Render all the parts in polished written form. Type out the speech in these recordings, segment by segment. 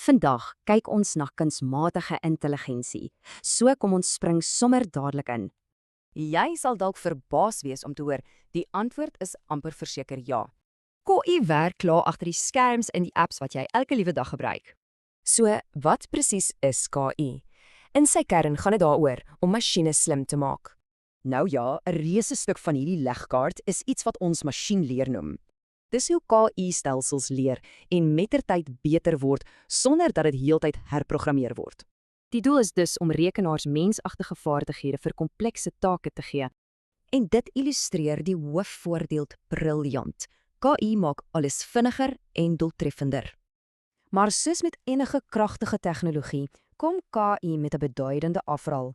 Vandag kyk ons na kunsmatige intelligensie. So kom ons spring sommer dadelik in. Jy sal dalk verbaas wees om te hoor, die antwoord is amper verseker ja. KI werk klaar agter die skerms in die apps wat jy elke liewe dag gebruik. So, wat presies is KI? In sy kern gaan dit daaroor om masjiene slim te maak. Nou ja, 'n reuse stuk van hierdie legkaart is iets wat ons masjienleer noem. Dis hoe KI-stelsels leer en mettertyd beter word sonder dat dit heeltyd herprogrammeer word. Die doel is dus om rekenaars mensagtige vaardighede vir komplekse take te gee. En dit illustreer die hoofvoordeel briljant. KI maak alles vinniger en doeltreffender. Maar soos met enige kragtige tegnologie, kom KI met 'n beduidende afral.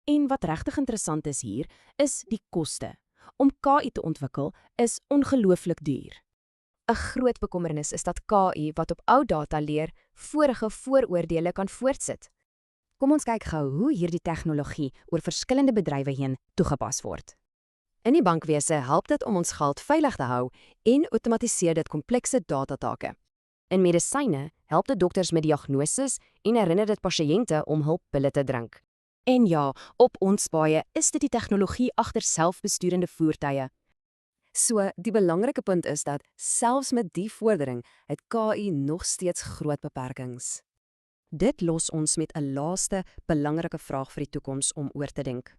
En wat regtig interessant is hier, is die koste. Om KI te ontwikkel is ongelooflik duur. 'n Groot bekommernis is dat KI wat op ou data leer, vorige vooroordeele kan voortsit. Kom ons kyk gou hoe hierdie tegnologie oor verskillende bedrywe heen toegepas word. In die bankwese help dit om ons geld veilig te hou en outomatiseer dit komplekse datatake. In medisyne help dit dokters met diagnoses en herinner dit pasiënte om hulppille te drink. En ja, op ons paaie is dit die tegnologie agter selfbesturende voertuie. So, die belangrike punt is dat selfs met die vordering het KI nog steeds groot beperkings. Dit los ons met 'n laaste belangrike vraag vir die toekoms om oor te dink.